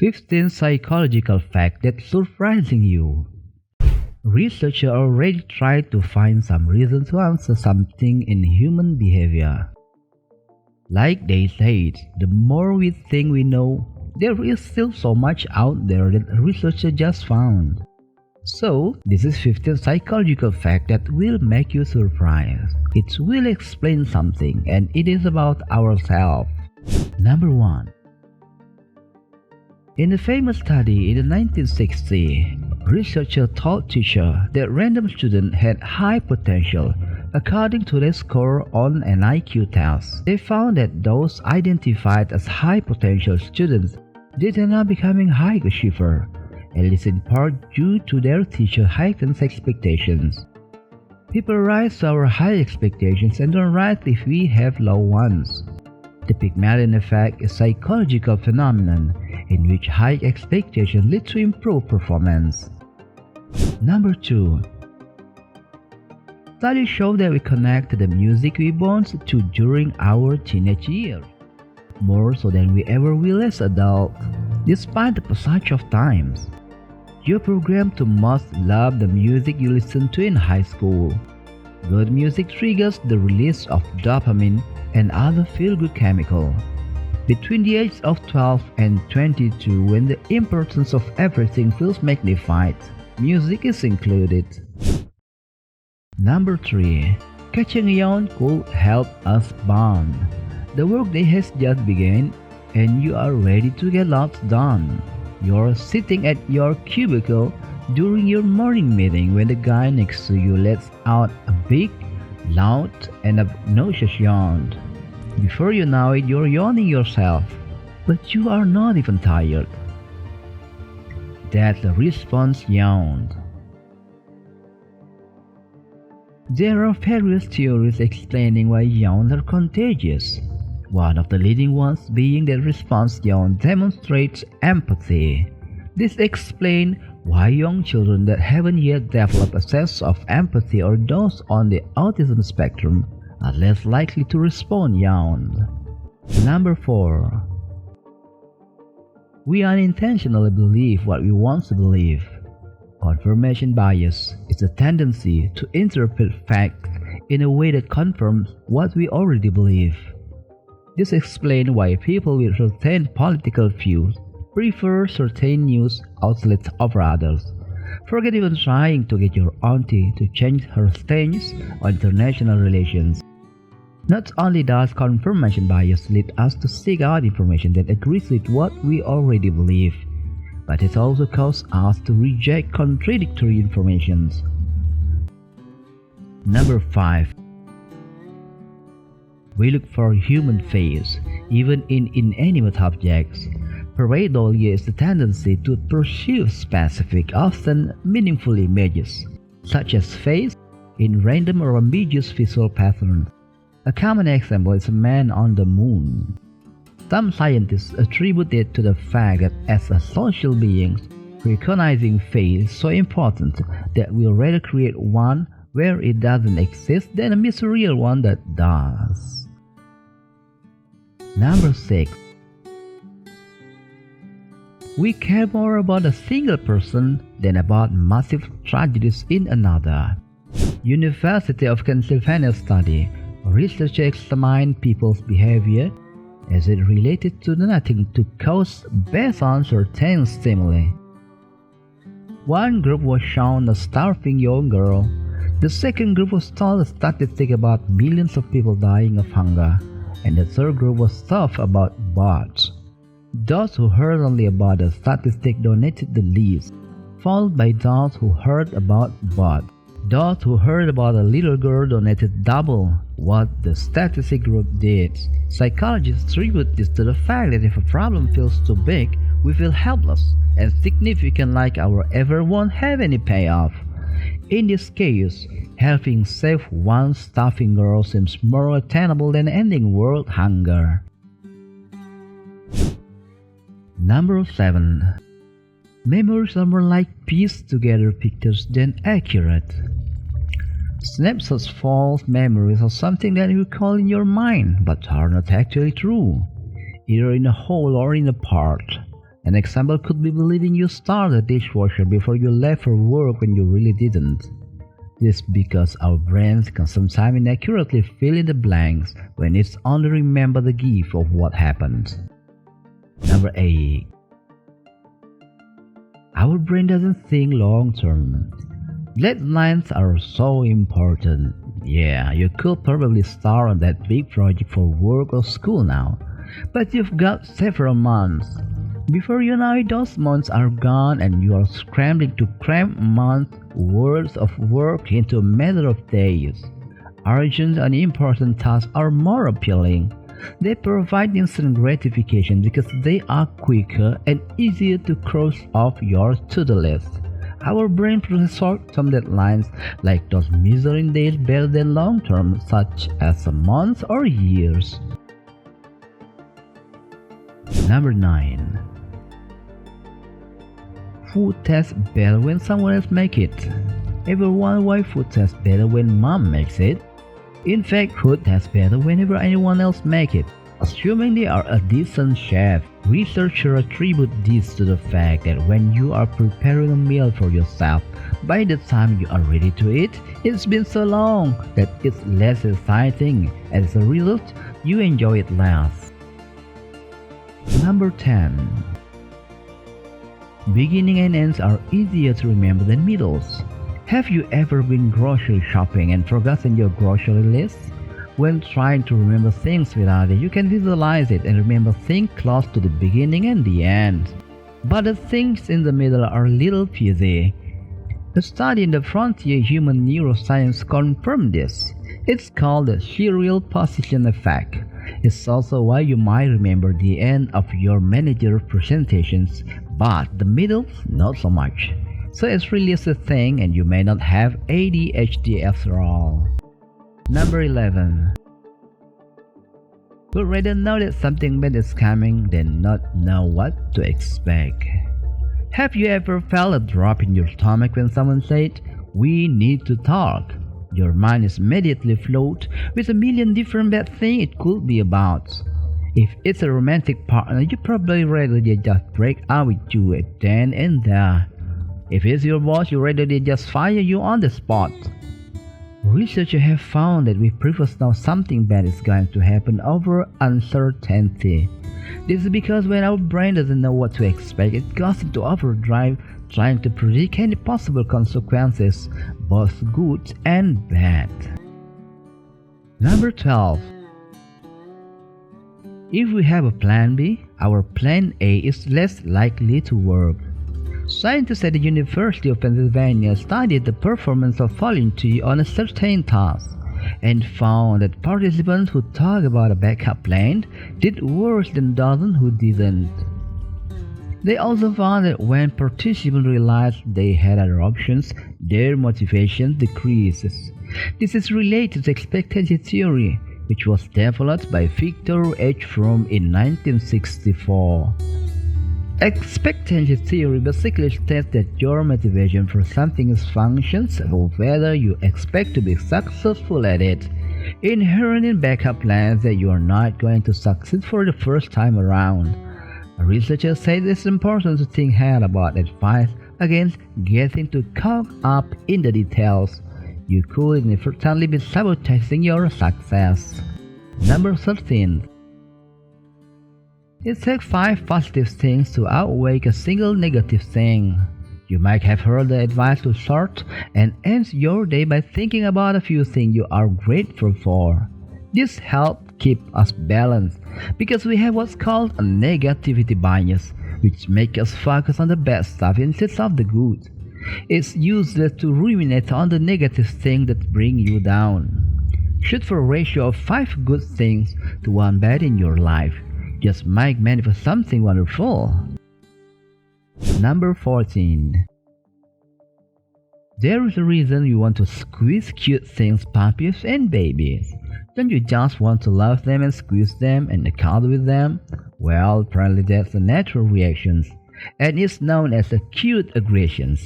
15 psychological facts that surprising you. Researchers already tried to find some reason to answer something in human behavior. Like they said, the more we think we know, there is still so much out there that researchers just found. So, this is 15 psychological facts that will make you surprised. It will explain something, and it is about ourselves. Number 1. In a famous study in the 1960s, researchers told teachers that random students had high potential according to their score on an IQ test. They found that those identified as high potential students did end up becoming high achievers, at least in part due to their teacher heightened expectations. People rise to our high expectations and don't rise if we have low ones. The Pygmalion effect is a psychological phenomenon in which high expectations lead to improved performance. Number 2. Studies show that we connect to the music we bond to during our teenage years, more so than we ever will as adults, despite the passage of time. You're programmed to must love the music you listen to in high school. Good music triggers the release of dopamine and other feel-good chemicals. Between the ages of 12 and 22, when the importance of everything feels magnified, music is included. Number 3. Catching a yawn could help us bond. The workday has just begun and you are ready to get lots done. You're sitting at your cubicle during your morning meeting when the guy next to you lets out a big, loud, and obnoxious yawn. Before you know it, you're yawning yourself, but you are not even tired. That's the response yawn. There are various theories explaining why yawns are contagious. One of the leading ones being that response yawn demonstrates empathy. This explains why young children that haven't yet developed a sense of empathy or those on the autism spectrum are less likely to respond yawn. Number 4. We unintentionally believe what we want to believe. Confirmation bias is a tendency to interpret facts in a way that confirms what we already believe. This explains why people with certain political views prefer certain news outlets over others. Forget even trying to get your auntie to change her stance on international relations. Not only does confirmation bias lead us to seek out information that agrees with what we already believe, but it also causes us to reject contradictory information. Number 5. We look for human face, even in inanimate objects. Pareidolia is the tendency to pursue specific, often meaningful images, such as face, in random or ambiguous visual patterns. A common example is a man on the moon. Some scientists attribute it to the fact that as a social being, recognizing face is so important that we'll rather create one where it doesn't exist than miss a real one that does. Number 6. We care more about a single person than about massive tragedies in another. University of Pennsylvania study, researchers examined people's behavior as it related to donating to cause based on certain stimuli. One group was shown a starving young girl. The second group was told a statistic about millions of people dying of hunger, and the third group was told about bots. Those who heard only about the statistic donated the least, followed by those who heard about bots. Those who heard about a little girl donated double what the statistic group did. Psychologists attribute this to the fact that if a problem feels too big, we feel helpless and significant, like our effort won't have any payoff. In this case, helping save one starving girl seems more attainable than ending world hunger. Number 7. Memories are more like pieced together pictures than accurate. Snapshots, false memories are something that you recall in your mind but are not actually true, either in a whole or in a part. An example could be believing you started the dishwasher before you left for work when you really didn't. This is because our brains can sometimes inaccurately fill in the blanks when it's only remember the gift of what happened. Number 8. Our brain doesn't think long term. Deadlines are so important. Yeah, you could probably start on that big project for work or school now, but you've got several months. Before you know it, those months are gone and you are scrambling to cram months worth of work into a matter of days. Urgent and important tasks are more appealing. They provide instant gratification because they are quicker and easier to cross off your to-do list. Our brain prefers short-term deadlines like those measuring days better than long-term, such as months or years. Number 9. Food tastes better when someone else makes it. Ever wonder why food tastes better when mom makes it? In fact, food tastes better whenever anyone else makes it. Assuming they are a decent chef, researchers attribute this to the fact that when you are preparing a meal for yourself, by the time you are ready to eat, it's been so long that it's less exciting. As a result, you enjoy it less. Number 10. Beginning and ends are easier to remember than middles. Have you ever been grocery shopping and forgotten your grocery list? When trying to remember things without it, you can visualize it and remember things close to the beginning and the end. But the things in the middle are a little fuzzy. A study in the Frontier Human Neuroscience confirmed this. It's called the serial position effect. It's also why you might remember the end of your manager presentations, but the middle, not so much. So it's really a thing and you may not have ADHD after all. Number 11. Would rather know that something bad is coming than not know what to expect. Have you ever felt a drop in your stomach when someone said, "We need to talk"? Your mind is immediately flooded with a million different bad things it could be about. If it's a romantic partner, you probably rather they just break up with you at then and there. If it's your boss, you rather they just fire you on the spot. Researchers have found that we prefer to know something bad is going to happen over uncertainty. This is because when our brain doesn't know what to expect, it goes into overdrive trying to predict any possible consequences, both good and bad. Number 12. If we have a plan B, our plan A is less likely to work. Scientists at the University of Pennsylvania studied the performance of volunteers on a certain task and found that participants who talked about a backup plan did worse than those who didn't. They also found that when participants realized they had other options, their motivation decreases. This is related to expectancy theory, which was developed by Victor H. Fromm in 1964. Expectancy theory basically states that your motivation for something is functions of whether you expect to be successful at it. Inherent in backup plans that you are not going to succeed for the first time around. Researchers say it's important to think hard about advice against getting too caught up in the details. You could inadvertently be sabotaging your success. Number 13. It takes 5 positive things to outweigh a single negative thing. You might have heard the advice to start and end your day by thinking about a few things you are grateful for. This helps keep us balanced because we have what's called a negativity bias, which makes us focus on the bad stuff instead of the good. It's useless to ruminate on the negative things that bring you down. Shoot for a ratio of 5 good things to 1 bad in your life. Just might manifest something wonderful. Number 14. There is a reason you want to squeeze cute things, puppies and babies. Don't you just want to love them and squeeze them and cuddle with them? Well, apparently that's a natural reaction, and it's known as acute aggression.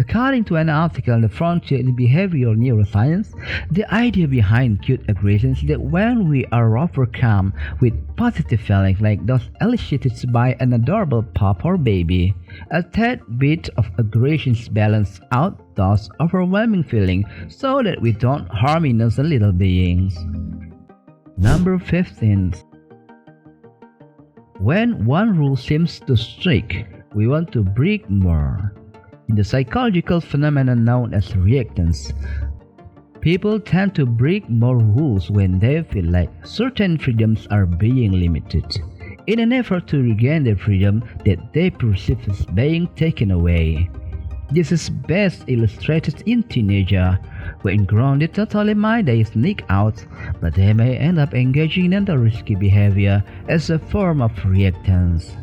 According to an article in the Frontier in Behavioral Neuroscience, the idea behind cute aggression is that when we are overcome with positive feelings like those elicited by an adorable pup or baby, a tad bit of aggression balances out those overwhelming feelings so that we don't harm innocent little beings. Number 15. When one rule seems too strict, we want to break more. In the psychological phenomenon known as reactance, people tend to break more rules when they feel like certain freedoms are being limited, in an effort to regain the freedom that they perceive as being taken away. This is best illustrated in teenagers, when grounded totally mind they sneak out, but they may end up engaging in the risky behavior as a form of reactance.